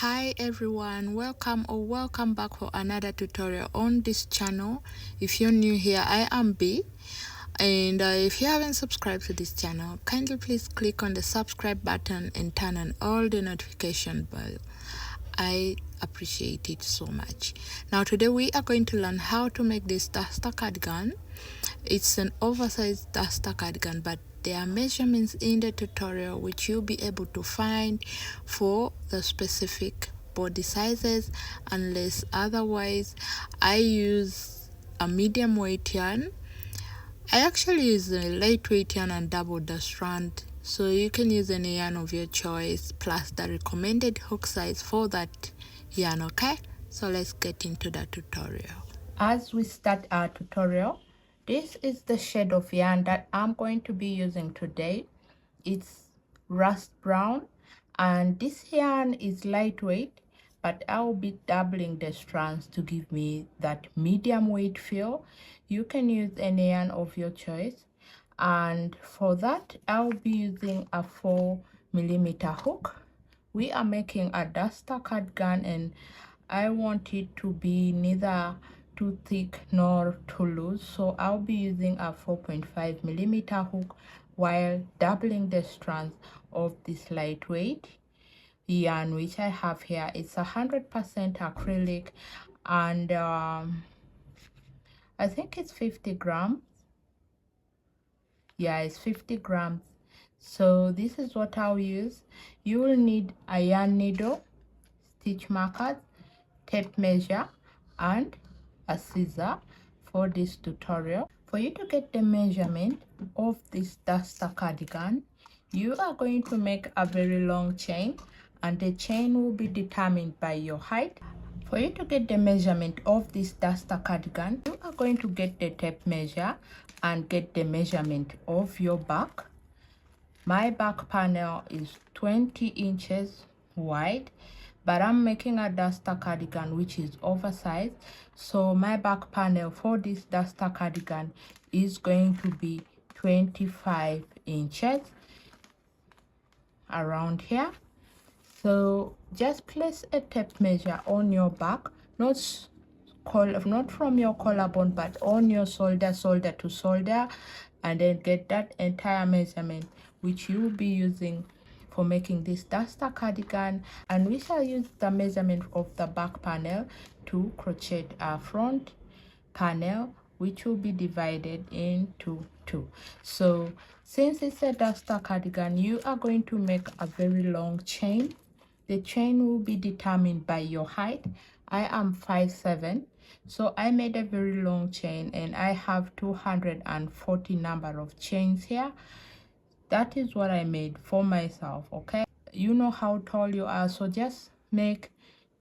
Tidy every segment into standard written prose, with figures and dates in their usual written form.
Hi everyone, welcome back for another tutorial on this channel. If you're new here, I am B, and if you haven't subscribed to this channel, kindly please click on the subscribe button and turn on all the notification bell. I appreciate it so much. Now today we are going to learn how to make this duster cardigan. It's an oversized duster cardigan, but there are measurements in the tutorial which you'll be able to find for the specific body sizes. Unless otherwise, I use a medium weight yarn. I actually use a lightweight yarn and double the strand, so you can use any yarn of your choice plus the recommended hook size for that yarn. Okay, so let's get into the tutorial. As we start our tutorial, this is the shade of yarn that I'm going to be using today. It's rust brown, and this yarn is lightweight, but I'll be doubling the strands to give me that medium weight feel. You can use any yarn of your choice, and for that I'll be using a 4mm hook. We are making a duster cardigan, and I want it to be neither too thick nor too loose, so I'll be using a 4.5mm hook while doubling the strands of this lightweight yarn which I have here. It's 100% acrylic, and I think it's 50 grams. Yeah, it's 50 grams. So this is what I'll use. You will need a yarn needle, stitch markers, tape measure, and a scissor for this tutorial. For you to get the measurement of this duster cardigan, you are going to make a very long chain, and the chain will be determined by your height. For you to get the measurement of this duster cardigan, you are going to get the tape measure and get the measurement of your back. My back panel is 20 inches wide, but I'm making a duster cardigan which is oversized, so my back panel for this duster cardigan is going to be 25 inches around here. So just place a tape measure on your back, not from your collarbone but on your shoulder to shoulder, and then get that entire measurement which you will be using for making this duster cardigan. And we shall use the measurement of the back panel to crochet our front panel, which will be divided into two. So since it's a duster cardigan, you are going to make a very long chain. The chain will be determined by your height. I am 5'7", so I made a very long chain, and I have 240 number of chains here. That is what I made for myself. Okay, you know how tall you are, so just make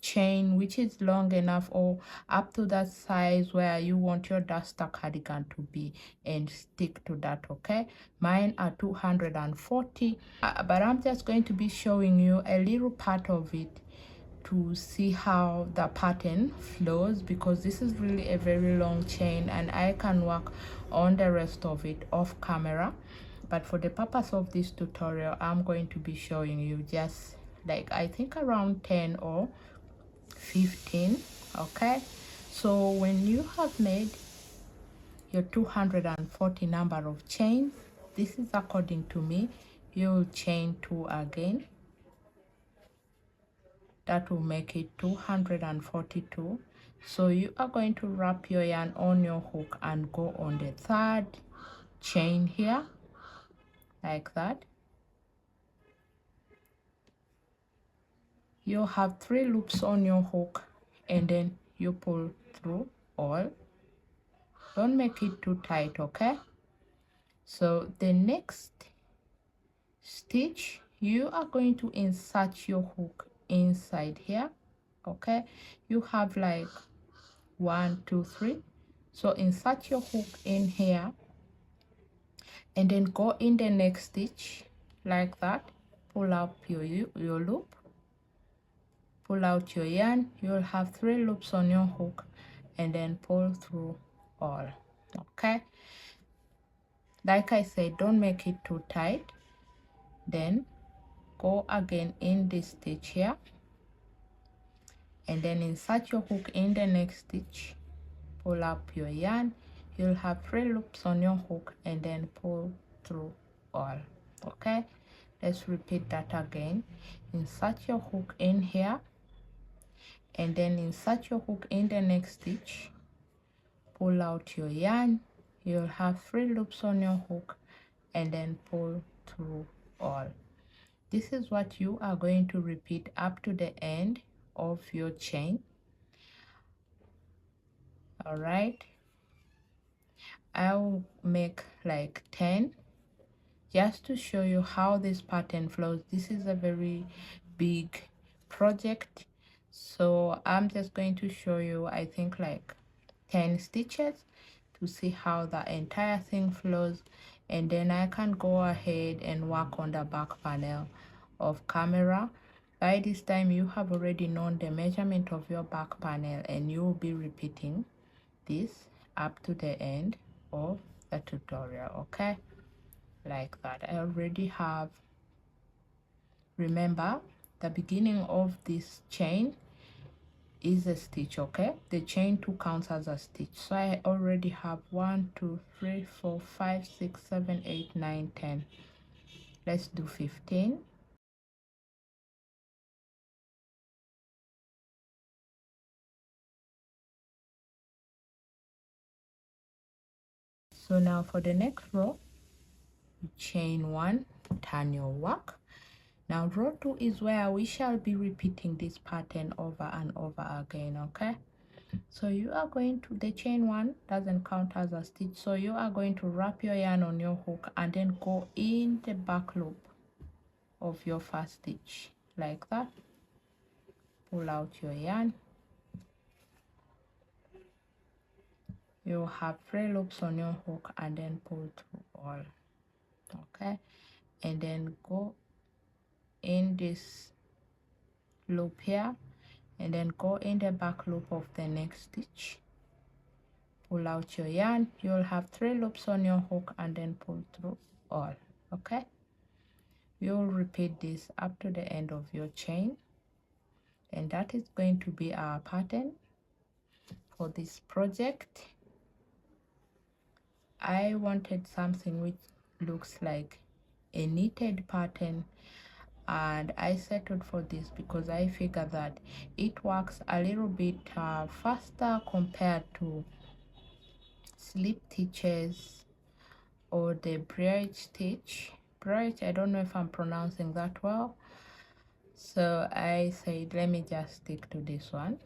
chain which is long enough or up to that size where you want your duster cardigan to be, and stick to that. Okay, mine are 240, but I'm just going to be showing you a little part of it to see how the pattern flows, because this is really a very long chain and I can work on the rest of it off camera. But for the purpose of this tutorial, I'm going to be showing you just like, I think around 10 or 15. Okay, so when you have made your 240 number of chains, this is according to me, you'll chain 2 again. That will make it 242. So you are going to wrap your yarn on your hook and go on the 3rd chain here, like that. You have 3 loops on your hook, and then you pull through all. Don't make it too tight. Okay, so the next stitch, you are going to insert your hook inside here. Okay, you have like 1 2 3, so insert your hook in here, and then go in the next stitch like that. Pull up your loop, pull out your yarn. You'll have 3 loops on your hook, and then pull through all. Okay, like I said, don't make it too tight. Then go again in this stitch here, and then insert your hook in the next stitch, pull up your yarn. You'll have 3 loops on your hook, and then pull through all. Okay, let's repeat that again. Insert your hook in here, and then insert your hook in the next stitch, pull out your yarn. You'll have 3 loops on your hook, and then pull through all. This is what you are going to repeat up to the end of your chain. All right, I'll make like 10 just to show you how this pattern flows. This is a very big project, so I'm just going to show you, I think, like 10 stitches to see how the entire thing flows, and then I can go ahead and work on the back panel of camera. By this time you have already known the measurement of your back panel, and you will be repeating this up to the end of the tutorial. Okay, like that. I already have, remember, the beginning of this chain is a stitch. Okay, the chain 2 counts as a stitch, so I already have 1 2 3 4 5 6 7 8 9 10. Let's do 15. So now for the next row, chain 1, turn your work. Now row 2 is where we shall be repeating this pattern over and over again. Okay, so you are going to, the chain 1 doesn't count as a stitch, so you are going to wrap your yarn on your hook and then go in the back loop of your first stitch like that. Pull out your yarn. You have 3 loops on your hook, and then pull through all. Okay, and then go in this loop here, and then go in the back loop of the next stitch, pull out your yarn. You'll have 3 loops on your hook, and then pull through all. Okay, you'll repeat this up to the end of your chain, and that is going to be our pattern for this project. I wanted something which looks like a knitted pattern, and I settled for this because I figure that it works a little bit faster compared to slip stitches or the bridge stitch. Bridge, I don't know if I'm pronouncing that well, so I said let me just stick to this one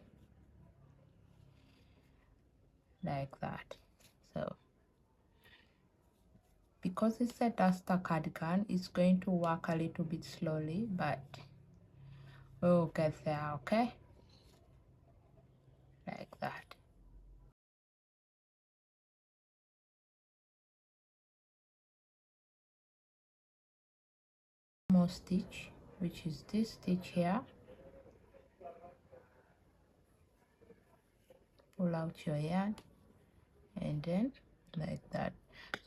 like that. So because it's a duster cardigan, it's going to work a little bit slowly, but we'll get there. Okay, like that. More stitch, which is this stitch here. Pull out your yarn, and then like that.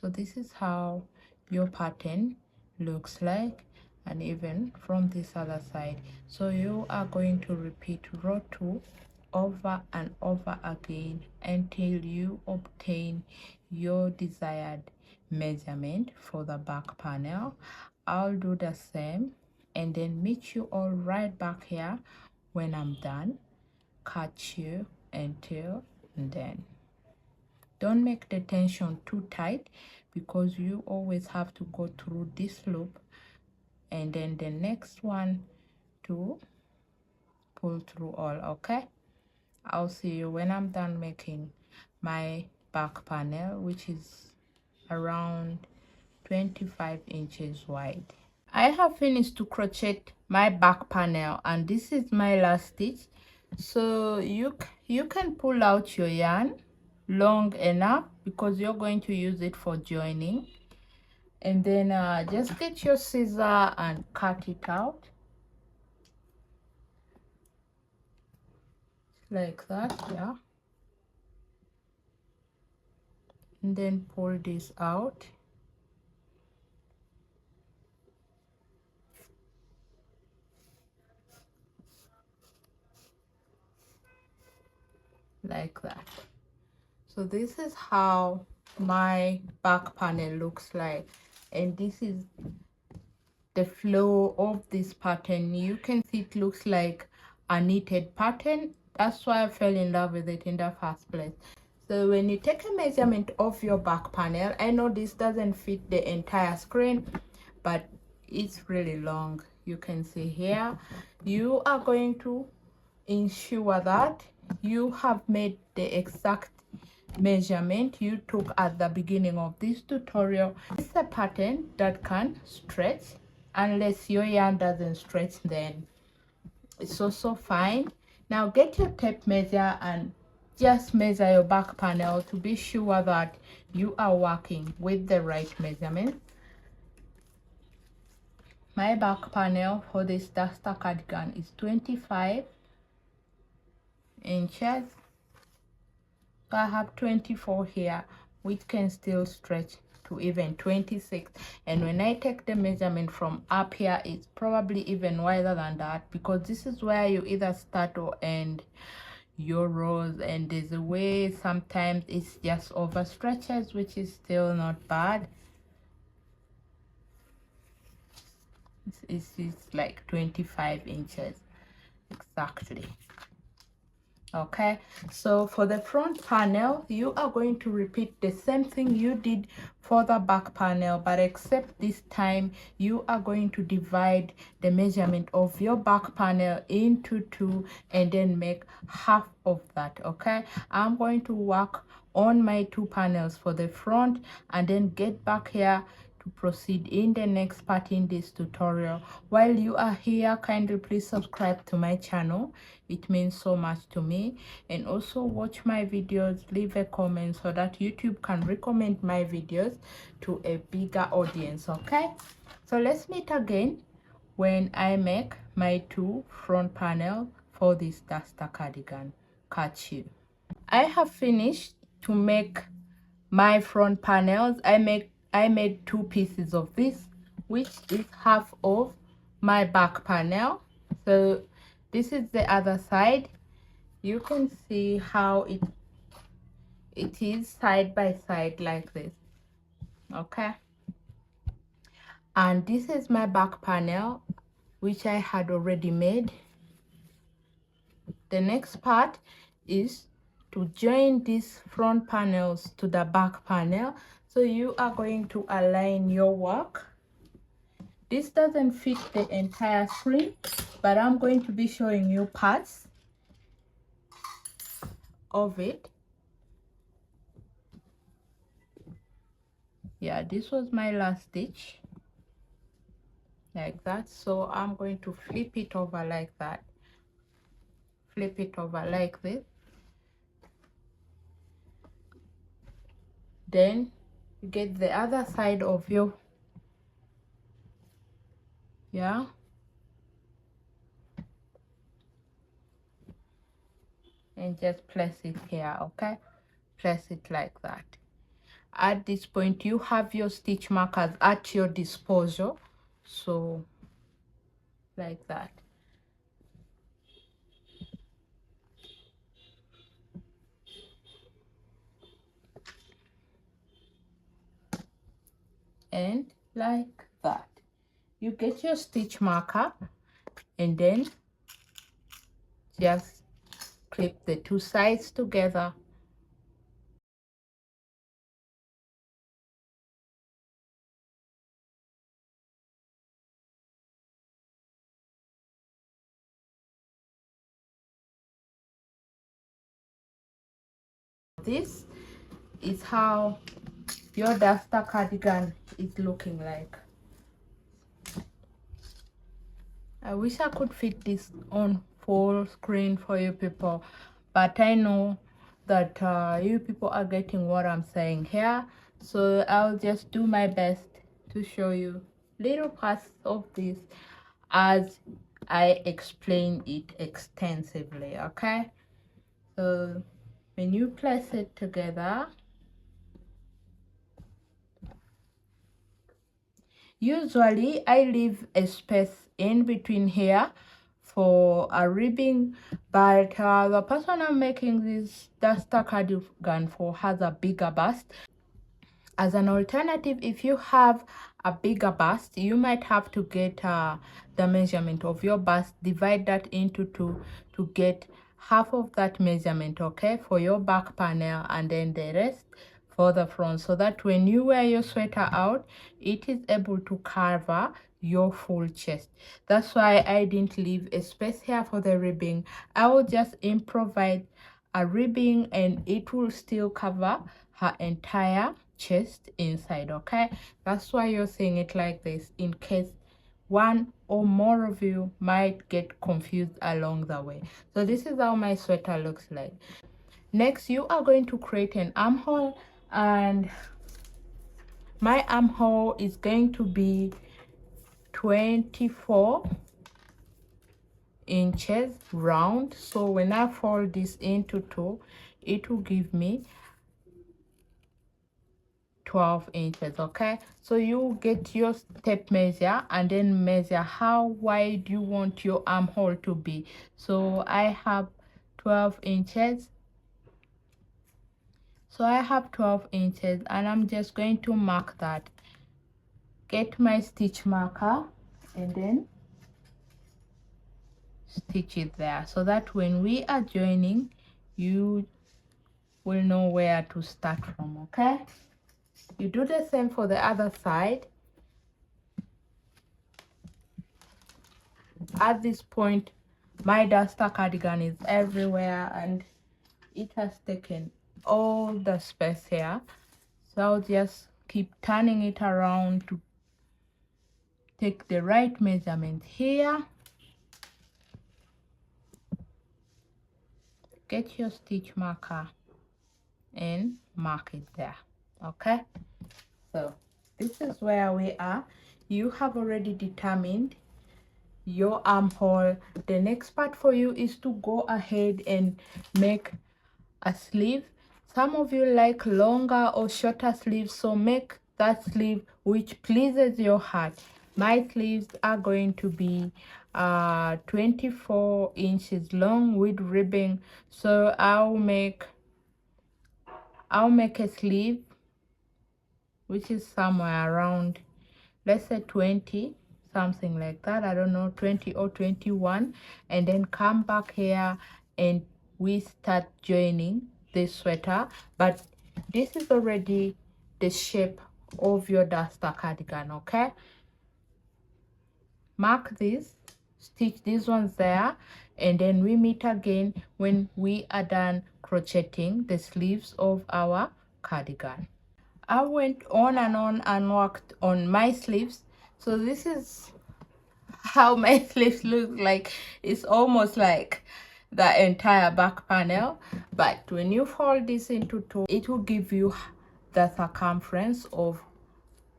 So this is how your pattern looks like, and even from this other side. So you are going to repeat row 2 over and over again until you obtain your desired measurement for the back panel. I'll do the same, and then meet you all right back here when I'm done. Catch you until then. Don't make the tension too tight, because you always have to go through this loop and then the next one to pull through all. Okay, I'll see you when I'm done making my back panel, which is around 25 inches wide. I have finished to crochet my back panel, and this is my last stitch. So you can pull out your yarn long enough, because you're going to use it for joining, and then just get your scissor and cut it out like that. Yeah, and then pull this out. like that. So this is how my back panel looks like, and this is the flow of this pattern. You can see it looks like a knitted pattern. That's why I fell in love with it in the first place. So when you take a measurement of your back panel, I know this doesn't fit the entire screen, but it's really long. You can see here, you are going to ensure that you have made the exact measurement you took at the beginning of this tutorial. It's a pattern that can stretch. Unless your yarn doesn't stretch, then it's also fine. Now get your tape measure and just measure your back panel to be sure that you are working with the right measurement. My back panel for this duster cardigan is 25 inches. So I have 24 here, which can still stretch to even 26. And when I take the measurement from up here, it's probably even wider than that, because this is where you either start or end your rows, and there's a way sometimes it's just overstretches, which is still not bad. It's like 25 inches exactly. Okay, so for the front panel, you are going to repeat the same thing you did for the back panel, but except this time you are going to divide the measurement of your back panel into two and then make half of that. Okay, I'm going to work on my two panels for the front and then get back here to proceed in the next part in this tutorial. While you are here, kindly please subscribe to my channel. It means so much to me. And also watch my videos, leave a comment so that YouTube can recommend my videos to a bigger audience. Okay, so let's meet again when I make my two front panel for this duster cardigan. Catch you. I have finished to make my front panels. I made two pieces of this, which is half of my back panel. So this is the other side. You can see how it is side by side like this. Okay, and this is my back panel, which I had already made. The next part is to join these front panels to the back panel. So you are going to align your work. This doesn't fit the entire screen, but I'm going to be showing you parts of it. Yeah, this was my last stitch like that. So I'm going to flip it over like that, flip it over like this, then you get the other side of your, yeah, and just place it here. Okay, place it like that. At this point you have your stitch markers at your disposal, so like that. And like that, you get your stitch marker and then just clip the two sides together. This is how your duster cardigan is looking like. I wish I could fit this on full screen for you people, but I know that you people are getting what I'm saying here, so I'll just do my best to show you little parts of this as I explain it extensively. Okay, so when you place it together, usually I leave a space in between here for a ribbing, but the person I'm making this duster cardigan for has a bigger bust. As an alternative, if you have a bigger bust, you might have to get the measurement of your bust, divide that into two to get half of that measurement, okay, for your back panel, and then the rest for the front, so that when you wear your sweater out, it is able to cover your full chest. That's why I didn't leave a space here for the ribbing. I will just improvise a ribbing and it will still cover her entire chest inside, okay? That's why you're seeing it like this, in case one or more of you might get confused along the way. So this is how my sweater looks like. Next, you are going to create an armhole, and my armhole is going to be 24 inches round. So when I fold this into two, it will give me 12 inches, okay? So you get your tape measure and then measure how wide you want your armhole to be. So I have 12 inches. So I have 12 inches and I'm just going to mark that. Get my stitch marker and then stitch it there, so that when we are joining, you will know where to start from, okay? You do the same for the other side. At this point, my duster cardigan is everywhere and it has taken all the space here, so I'll just keep turning it around to take the right measurement here. Get your stitch marker and mark it there, okay? So this is where we are. You have already determined your armhole. The next part for you is to go ahead and make a sleeve. Some of you like longer or shorter sleeves, so make that sleeve which pleases your heart. My sleeves are going to be 24 inches long with ribbing, so I'll make a sleeve which is somewhere around, let's say 20, something like that, I don't know, 20 or 21, and then come back here and we start joining this sweater. But this is already the shape of your duster cardigan, okay? Mark this, stitch these ones there, and then we meet again when we are done crocheting the sleeves of our cardigan. I went on and worked on my sleeves. So this is how my sleeves look like. It's almost like the entire back panel, but when you fold this into two, it will give you the circumference of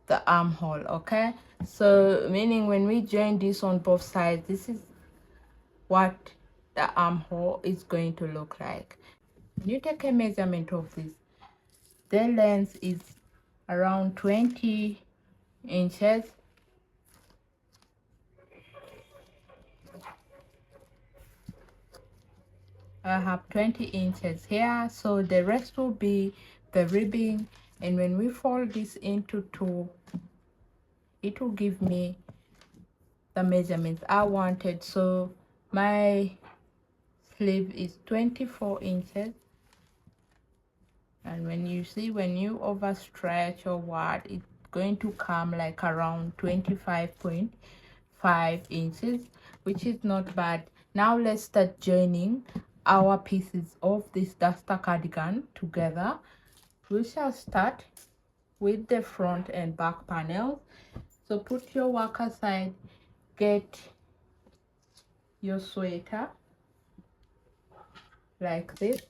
the armhole, okay? So meaning when we join this on both sides, this is what the armhole is going to look like. When you take a measurement of this, the length is around 20 inches. I have 20 inches here, so the rest will be the ribbing, and when we fold this into two, it will give me the measurements I wanted. So my sleeve is 24 inches, and when you overstretch or what, it's going to come like around 25.5 inches, which is not bad. Now let's start joining our pieces of this duster cardigan together. We shall start with the front and back panels. So put your work aside, get your sweater like this,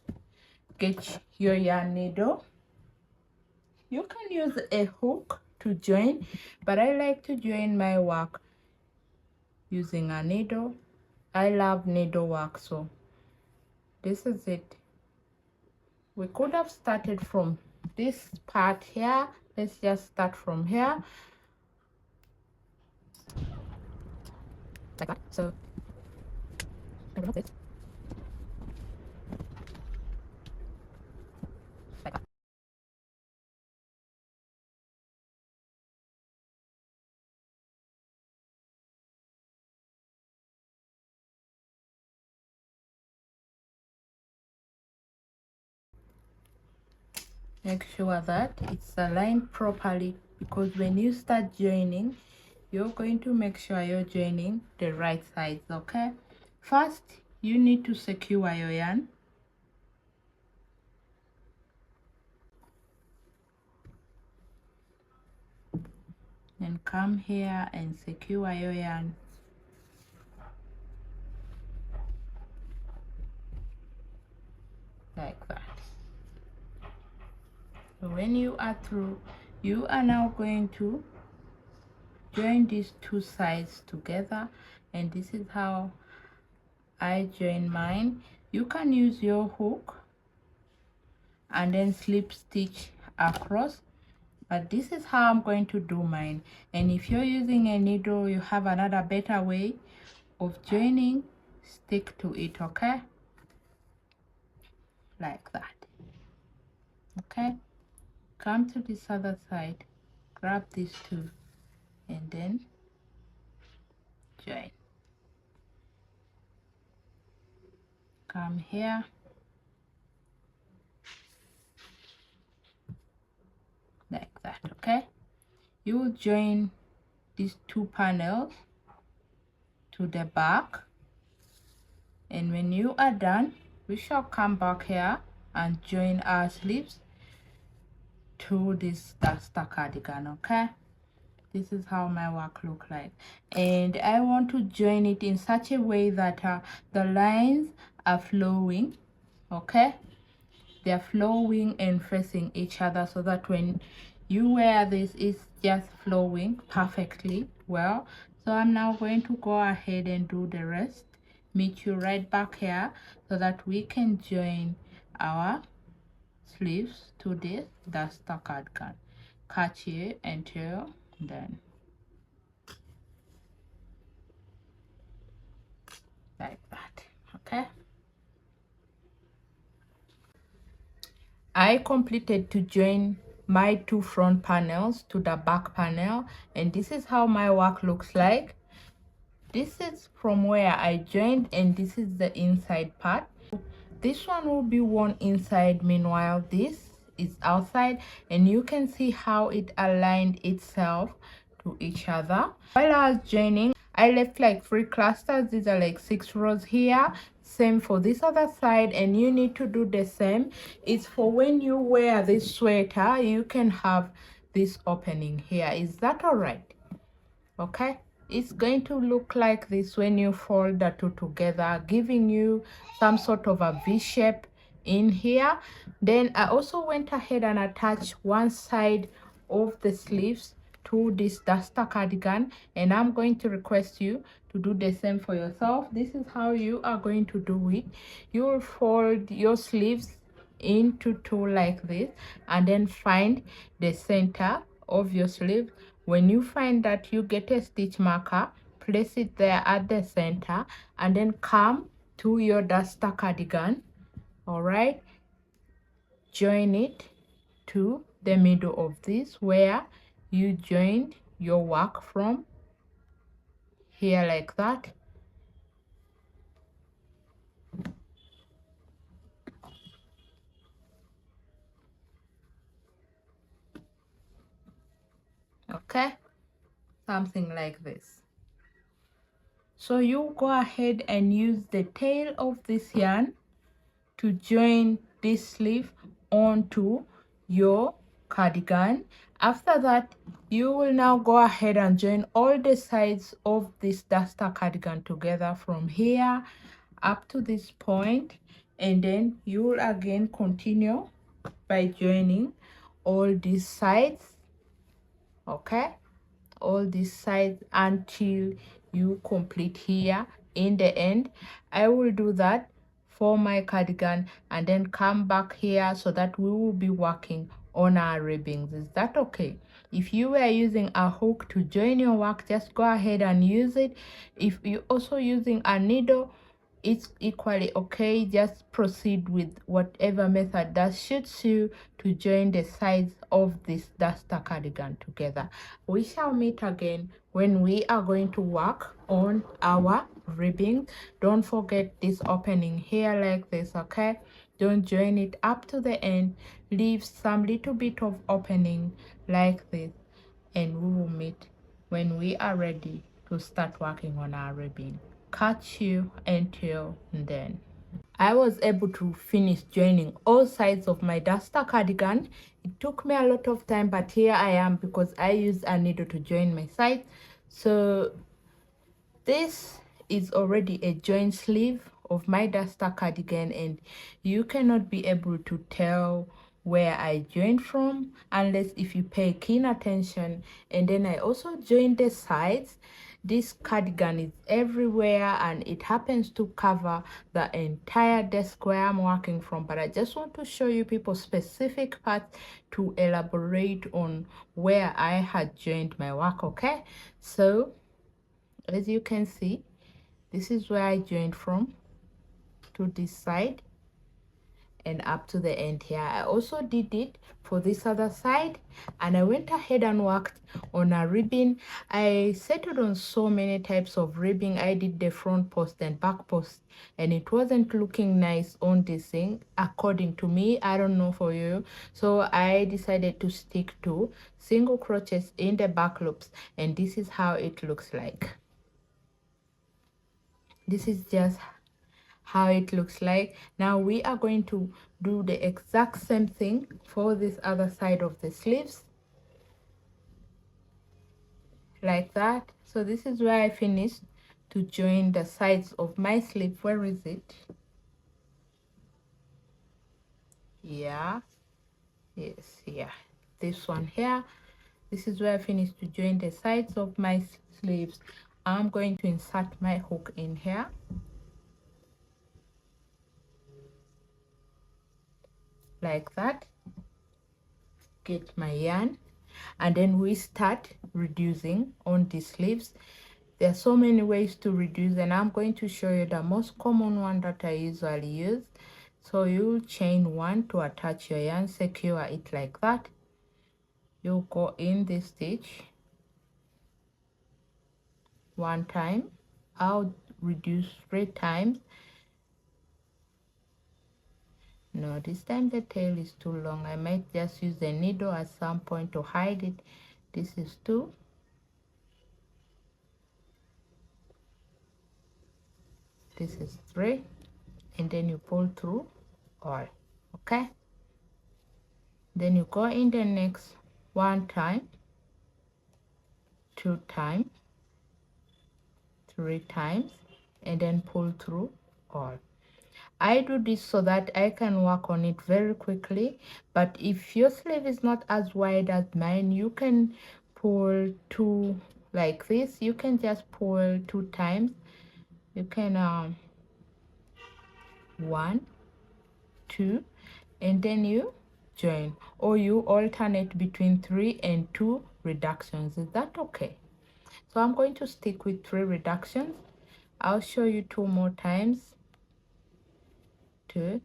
get your yarn needle. You can use a hook to join, but I like to join my work using a needle. I love needle work, so this is it. We could have started from this part here. Let's just start from here like that. So remove this. Like that. Make sure that it's aligned properly, because when you start joining, you're going to make sure you're joining the right sides. Okay, first you need to secure your yarn. And come here and secure your yarn. Like that. So when you are through, you are now going to join these two sides together, and this is how I join mine. You can use your hook and then slip stitch across, but this is how I'm going to do mine. And if you're using a needle, you have another better way of joining, stick to it. Okay, like that. Okay, come to this other side, grab these two, and then join. Come here, like that. Okay, you will join these two panels to the back, and when you are done, we shall come back here and join our sleeves to this duster cardigan. Okay, this is how my work look like, and I want to join it in such a way that the lines are flowing. Okay, they're flowing and facing each other, so that when you wear this, it's just flowing perfectly well. So I'm now going to go ahead and do the rest. Meet you right back here so that we can join our sleeves to this duster cardigan. Catch here until then, like that. Okay, I completed to join my two front panels to the back panel, and this is how my work looks like. This is from where I joined, and this is the inside part. This one will be worn inside, meanwhile this is outside, and you can see how it aligned itself to each other. While I was joining, I left like 3 clusters. These are like 6 rows here. Same for this other side, and you need to do the same. It's for when you wear this sweater, you can have this opening here. Is that all right? Okay, it's going to look like this when you fold the two together, giving you some sort of a V shape in here. Then I also went ahead and attached one side of the sleeves to this duster cardigan, and I'm going to request you to do the same for yourself. This is how you are going to do it. You will fold your sleeves into two like this, and then find the center of your sleeve. When you find that, you get a stitch marker, place it there at the center, and then come to your duster cardigan. All right, join it to the middle of this where you joined your work from here, like that. Okay, something like this. So you go ahead and use the tail of this yarn to join this sleeve onto your cardigan. After that, you will now go ahead and join all the sides of this duster cardigan together from here up to this point, and then you will again continue by joining all these sides. Okay, all these sides until you complete here. In the end, I will do that for my cardigan and then come back here so that we will be working on our ribbings. Is that okay? If you were using a hook to join your work, just go ahead and use it. If you're also using a needle, it's equally okay. Just proceed with whatever method that suits you to join the sides of this duster cardigan together. We shall meet again when we are going to work on our ribbing. Don't forget this opening here like this, okay? Don't join it up to the end. Leave some little bit of opening like this, and we will meet when we are ready to start working on our ribbing. Catch you until then. I was able to finish joining all sides of my duster cardigan. It took me a lot of time, but here I am because I used a needle to join my sides. So this is already a joined sleeve of my duster cardigan, and you cannot be able to tell where I joined from unless if you pay keen attention. And then I also joined the sides. This cardigan is everywhere and it happens to cover the entire desk where I'm working from, but I just want to show you people specific parts to elaborate on where I had joined my work. Okay, so as you can see, this is where I joined from to this side and up to the end here. I also did it for this other side, and I went ahead and worked on a ribbing. I settled on so many types of ribbing. I did the front post and back post, and it wasn't looking nice on this thing according to me. I don't know for you. So I decided to stick to single crochets in the back loops, and this is how it looks like. This is just how it looks like. Now we are going to do the exact same thing for this other side of the sleeves, like that. So this is where I finished to join the sides of my sleeve. Where is it? Yeah, yes, yeah, this one here. This is where I finished to join the sides of my sleeves. I'm going to insert my hook in here like that, get my yarn, and then we start reducing on the sleeves. There are so many ways to reduce, and I'm going to show you the most common one that I usually use. So you chain one to attach your yarn, secure it like that. You go in this stitch one time. I'll reduce 3 times. No, this time the tail is too long. I might just use the needle at some point to hide it. This is 2. This is 3. And then you pull through all. Okay, then you go in the next 1 time, 2 times, 3 times, and then pull through all. I do this so that I can work on it very quickly, but if your sleeve is not as wide as mine, you can pull 2 like this. You can just pull 2 times. You can 1, 2, and then you join, or you alternate between 3 and 2 reductions. Is that okay? So I'm going to stick with 3 reductions. I'll show you 2 more times. 2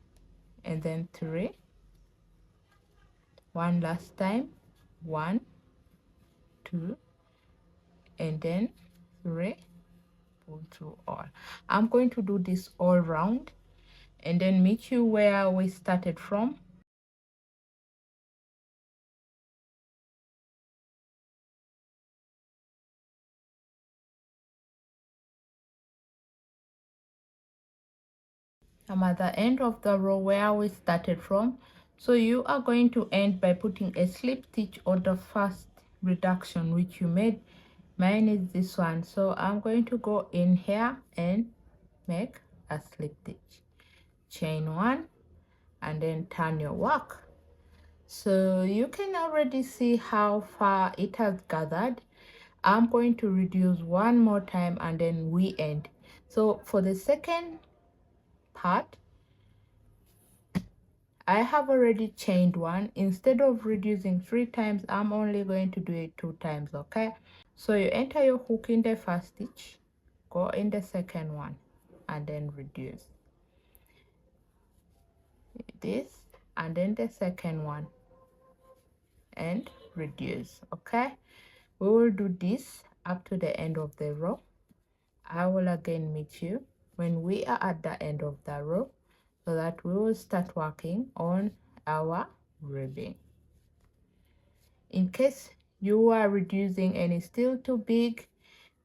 and then 3. 1 last time. 1, 2, and then 3. Pull through all. I'm going to do this all round and then meet you where we started from. I'm at the end of the row where we started from. So you are going to end by putting a slip stitch on the first reduction which you made. Mine is this one, so I'm going to go in here and make a slip stitch, chain 1, and then turn your work. So you can already see how far it has gathered. I'm going to reduce 1 more time and then we end. So for the second part, I have already chained 1. Instead of reducing 3 times, I'm only going to do it 2 times. Okay, so you enter your hook in the first stitch, go in the second one, and then reduce this, and then the second one and reduce. Okay, we will do this up to the end of the row. I will again meet you when we are at the end of the row, so that we will start working on our ribbing. In case you are reducing and it's still too big,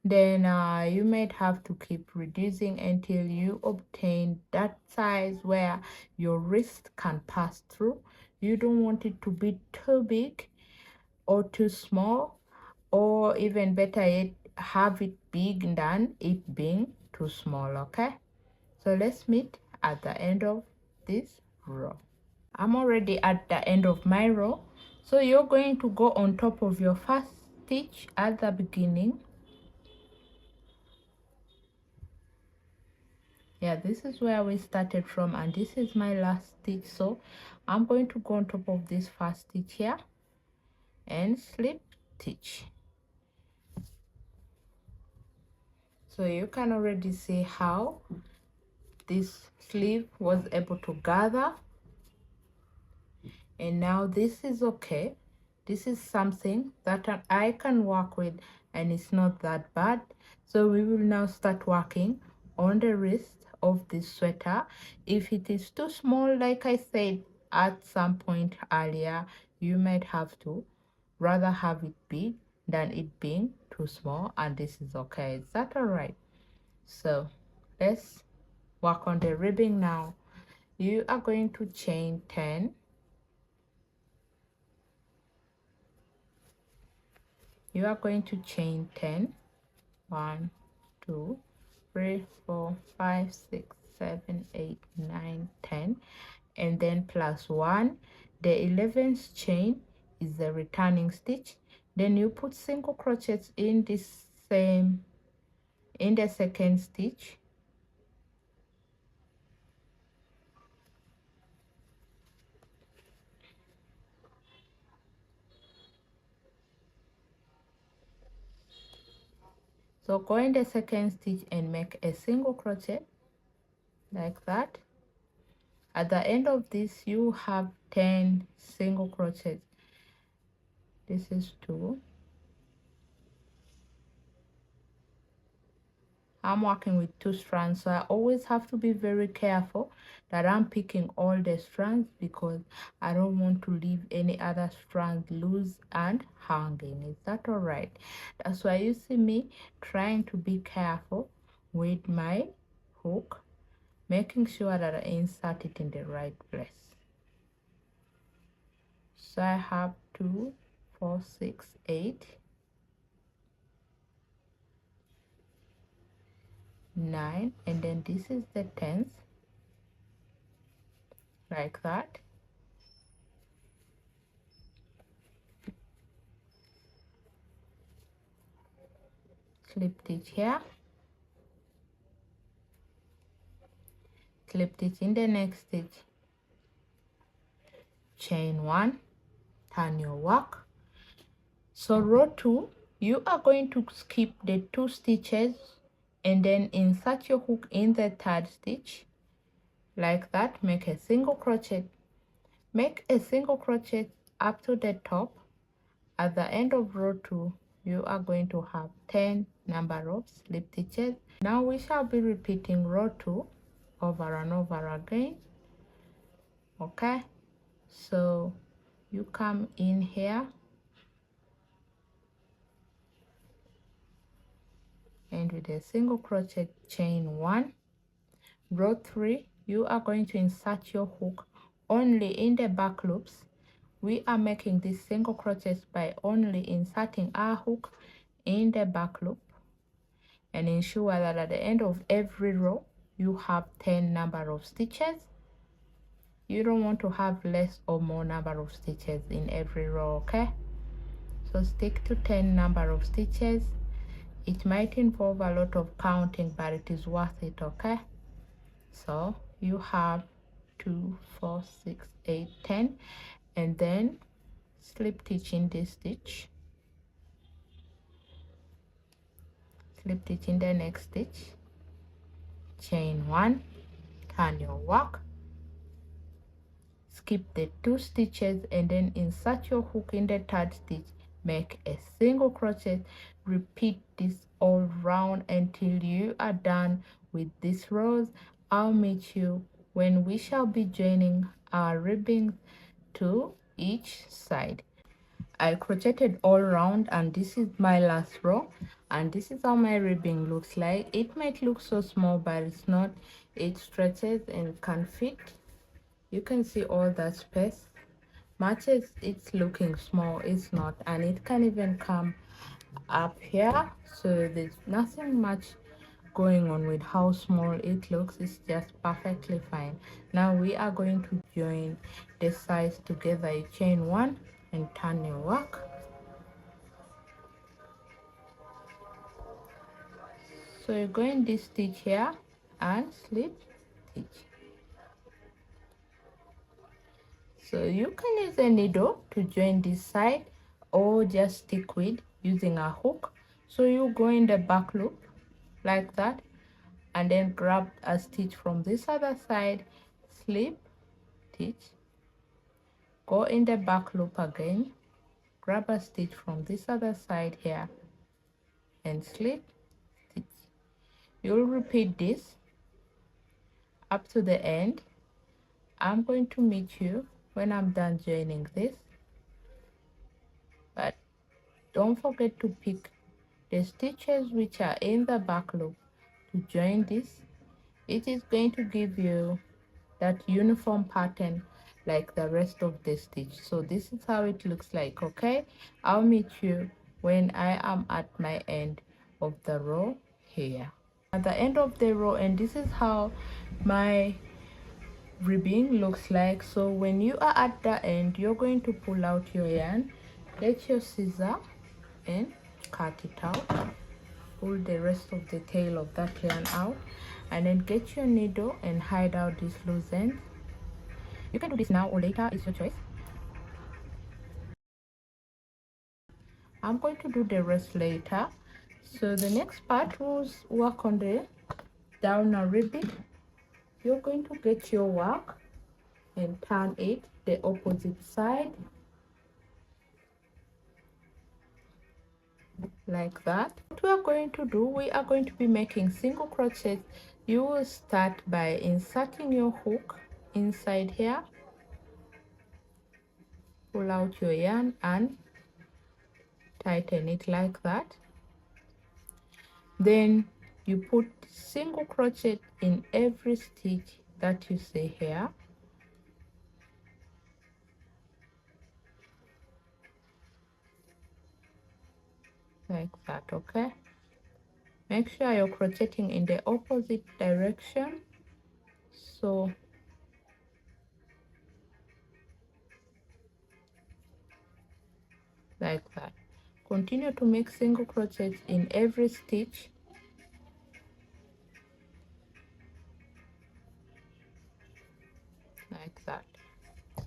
then you might have to keep reducing until you obtain that size where your wrist can pass through. You don't want it to be too big or too small, or even better yet, have it big than it being too small. Okay, so let's meet at the end of this row. I'm already at the end of my row, so you're going to go on top of your first stitch at the beginning. Yeah, this is where we started from, and this is my last stitch, so I'm going to go on top of this first stitch here and slip stitch. So you can already see how this sleeve was able to gather, and now this is okay. This is something that I can work with, and it's not that bad. So we will now start working on the wrist of this sweater. If it is too small, like I said at some point earlier, you might have to rather have it big than it being too small, and this is okay. Is that all right? So let's work on the ribbing now. You are going to chain 10. You are going to chain 10. 1, 2, 3, 4, 5, 6, 7, 8, 9, 10, and then plus 1. The 11th chain is the returning stitch. Then you put single crochets in the second stitch. So go in the second stitch and make a single crochet like that. At the end of this, you have 10 single crochets. This is 2. I'm working with 2 strands, so I always have to be very careful that I'm picking all the strands, because I don't want to leave any other strand loose and hanging. Is that all right? That's why you see me trying to be careful with my hook, making sure that I insert it in the right place. So I have 2, 4, 6, 8, 9, and then this is the 10th, like that. Slip stitch here, slip stitch in the next stitch, chain 1, turn your work. So row 2, you are going to skip the 2 stitches and then insert your hook in the 3rd stitch like that. Make a single crochet, make a single crochet up to the top. At the end of row 2, you are going to have 10 number of slip stitches. Now we shall be repeating row 2 over and over again. Okay, so you come in here and with a single crochet, chain 1. Row 3, you are going to insert your hook only in the back loops. We are making this single crochet by only inserting our hook in the back loop, and ensure that at the end of every row you have 10 number of stitches. You don't want to have less or more number of stitches in every row. Okay, so stick to 10 number of stitches. It might involve a lot of counting, but it is worth it. Okay, so you have 2, 4, 6, 8, 10, and then slip stitch in this stitch, slip stitch in the next stitch, chain 1, turn your work, skip the 2 stitches, and then insert your hook in the 3rd stitch, make a single crochet. Repeat this all round until you are done with these rows. I'll meet you when we shall be joining our ribbons to each side. I crocheted all around, and this is my last row, and this is how my ribbon looks like. It might look so small, but it's not. It stretches and can fit. You can see all that space. Much as it's looking small, it's not, and it can even come up here, so there's nothing much going on with how small it looks. It's just perfectly fine. Now we are going to join the sides together. You chain 1 and turn your work. So you go in this stitch here and slip stitch. So you can use a needle to join this side, or just stick with using a hook. So you go in the back loop like that, and then grab a stitch from this other side, slip stitch, go in the back loop again, grab a stitch from this other side here and slip stitch. You'll repeat this up to the end. I'm going to meet you when I'm done joining this, but don't forget to pick the stitches which are in the back loop to join this. It is going to give you that uniform pattern like the rest of the stitch. So this is how it looks like. Okay, I'll meet you when I am at my end of the row here, at the end of the row, and this is how my ribbon looks like. So when you are at the end, you're going to pull out your yarn, get your scissor and cut it out, pull the rest of the tail of that yarn out, and then get your needle and hide out this loose end. You can do this now or later, it's your choice. I'm going to do the rest later. So the next part will work on the downer ribbon. You're going to get your work and turn it the opposite side like that. What we are going to do, we are going to be making single crochets. You will start by inserting your hook inside here, pull out your yarn and tighten it like that. Then you put single crochet in every stitch that you see here, like that. Okay, make sure you're crocheting in the opposite direction. So like that. Continue to make single crochets in every stitch. Like that.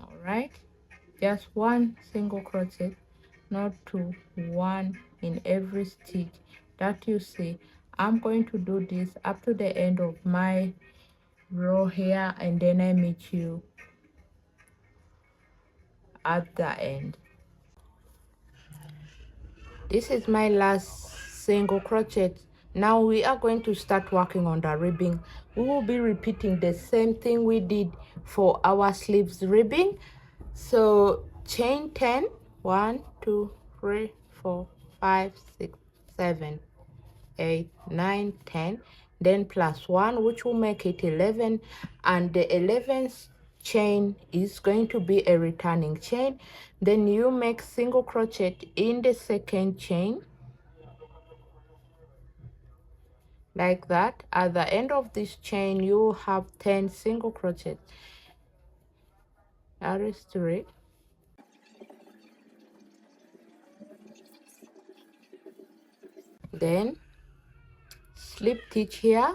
All right, just one single crochet, not two, one in every stitch that you see. I'm going to do this up to the end of my row here, and then I meet you at the end. This is my last single crochet. Now we are going to start working on the ribbing. We will be repeating the same thing we did for our sleeves ribbing. So chain 10, 1 2 3 4 5 6 7 8 9 10, then plus 1, which will make it 11, and the 11th chain is going to be a returning chain. Then you make single crochet in the second chain like that. At the end of this chain you have 10 single crochet. That is 3. Then slip stitch here,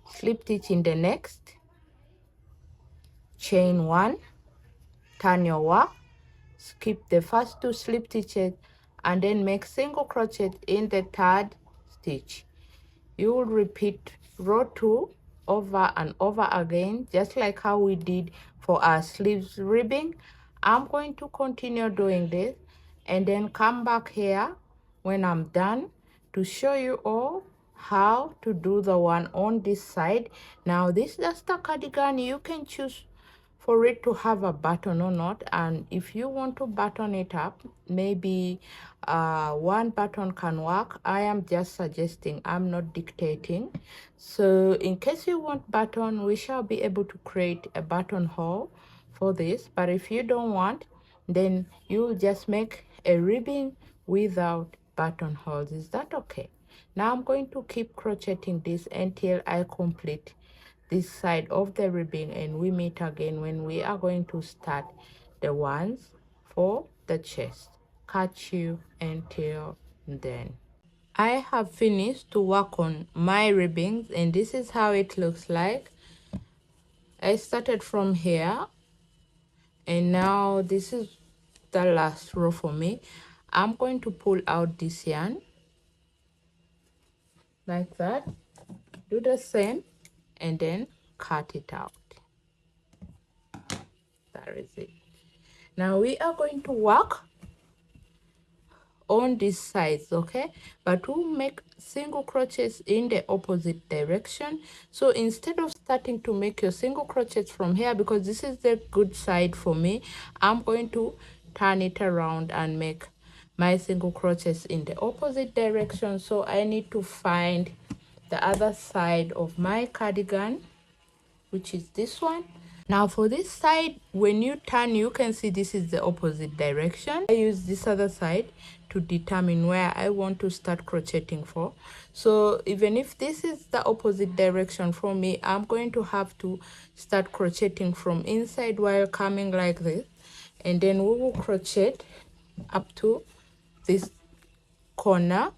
slip stitch in the next, chain 1, turn your work, skip the first 2 slip stitches, and then make single crochet in the 3rd stitch. you will repeat row 2 over and over again, just like how we did for our sleeves ribbing. I'm going to continue doing this and then come back here when I'm done to show you all how to do the one on this side. Now this is the cardigan. You can choose for it to have a button or not, and if you want to button it up, maybe one button can work. I am just suggesting, I'm not dictating. So in case you want button, we shall be able to create a buttonhole for this, but if you don't want, then you'll just make a ribbing without buttonholes. Is that okay? Now I'm going to keep crocheting this until I complete this side of the ribbing, and we meet again when we are going to start the ones for the chest. Catch you until then. I have finished to work on my ribbings, and this is how it looks like. I started from here, and now this is the last row for me. I'm going to pull out this yarn like that, do the same, and then cut it out. That is it. Now we are going to work on these sides, okay, but we'll make single crochets in the opposite direction. So instead of starting to make your single crochets from here, because this is the good side for me, I'm going to turn it around and make my single crochets in the opposite direction. So I need to find the other side of my cardigan, which is this one. Now for this side, when you turn, you can see this is the opposite direction. I use this other side to determine where I want to start crocheting for. So even if this is the opposite direction for me, I'm going to have to start crocheting from inside while coming like this, and then we will crochet up to this corner.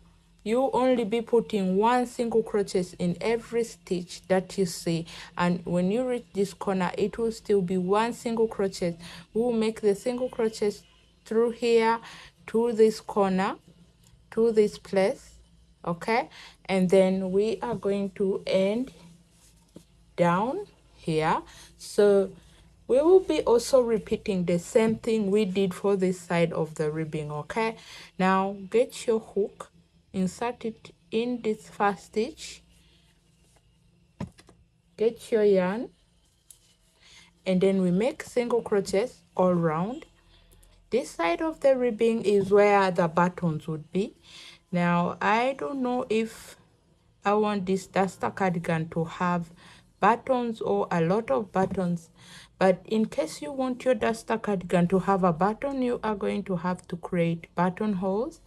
You only be putting one single crochet in every stitch that you see, and when you reach this corner, it will still be one single crochet. We will make the single crochet through here to this corner, to this place, okay, and then we are going to end down here. So we will be also repeating the same thing we did for this side of the ribbing, okay. Now get your hook, insert it in this first stitch, get your yarn, and then we make single crochets all round. This side of the ribbing is where the buttons would be. Now I don't know if I want this duster cardigan to have buttons or a lot of buttons, but in case you want your duster cardigan to have a button, you are going to have to create buttonholes.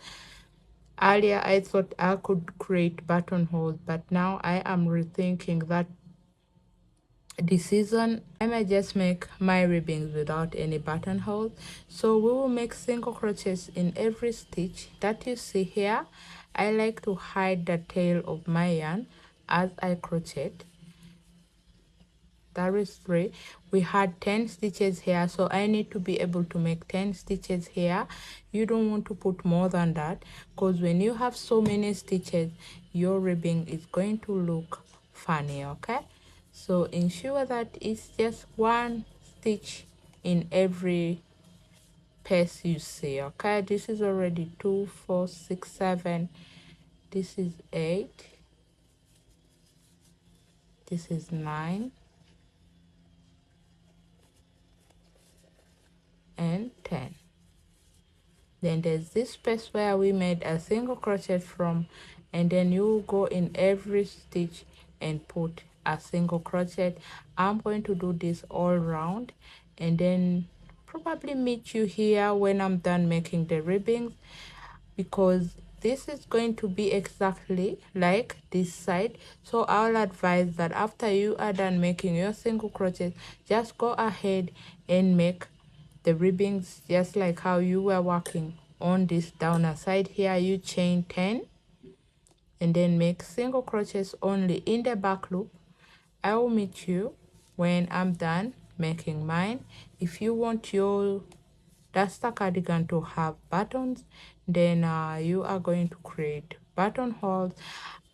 Earlier I thought I could create buttonholes, but now I am rethinking that decision. I might just make my ribbings without any buttonholes. So we will make single crochets in every stitch that you see here. I like to hide the tail of my yarn as I crochet. That is 3. We had 10 stitches here, so I need to be able to make 10 stitches here. You don't want to put more than that, because when you have so many stitches, your ribbing is going to look funny, okay. So ensure that it's just one stitch in every piece you see, okay. This is already 2, 4, 6, 7. This is 8. This is 9 and 10. Then there's this space where we made a single crochet from, and then you go in every stitch and put a single crochet. I'm going to do this all round, and then probably meet you here when I'm done making the ribbings, because this is going to be exactly like this side. So I'll advise that after you are done making your single crochet, just go ahead and make the ribbings just like how you were working on this downer side. Here you chain 10 and then make single crochets only in the back loop. I will meet you when I'm done making mine. If you want your duster cardigan to have buttons, then you are going to create buttonholes.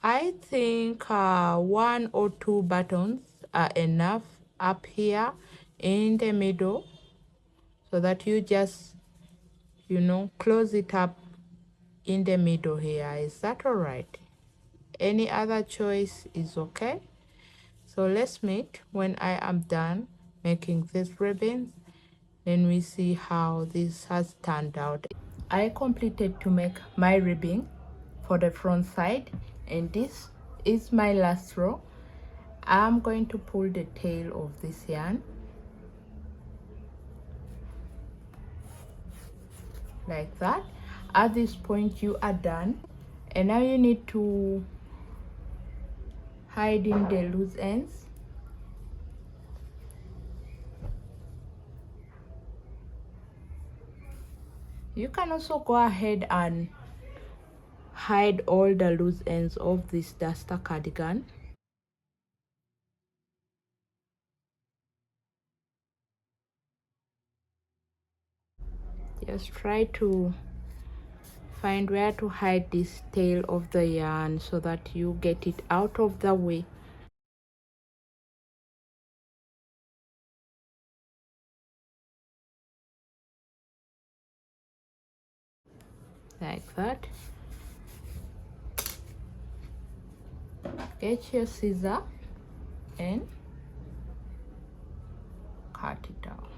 I think 1 or 2 buttons are enough up here in the middle, so that you just, you know, close it up in the middle here. Is that all right? Any other choice is okay. So let's meet when I am done making these ribbons, then we see how this has turned out. I completed to make my ribbon for the front side, and this is my last row. I'm going to pull the tail of this yarn like that. At this point you are done, and now you need to hide in the loose ends. You can also go ahead and hide all the loose ends of this duster cardigan. Just try to find where to hide this tail of the yarn so that you get it out of the way. Like that. Get your scissor and cut it out.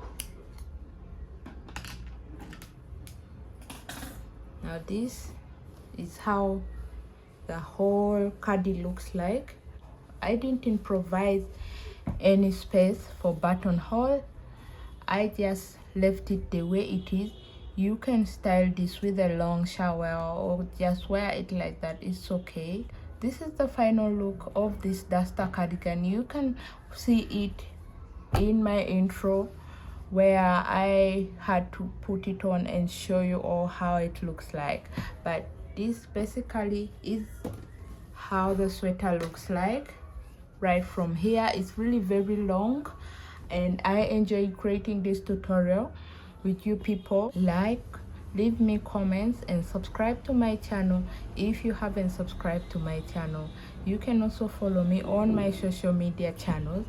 Now this is how the whole cardi looks like. I didn't improvise any space for buttonhole. I just left it the way it is. You can style this with a long shower or just wear it like that. It's okay. This is the final look of this duster cardigan. You can see it in my intro where I had to put it on and show you all how it looks like. But this basically is how the sweater looks like right from here. It's really very long, and I enjoy creating this tutorial with you people. Like, leave me comments, and subscribe to my channel if you haven't subscribed to my channel. You can also follow me on my social media channels.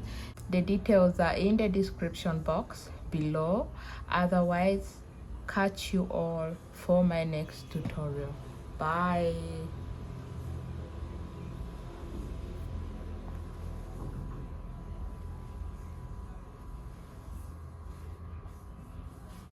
The details are in the description box below. Otherwise, catch you all for my next tutorial. Bye.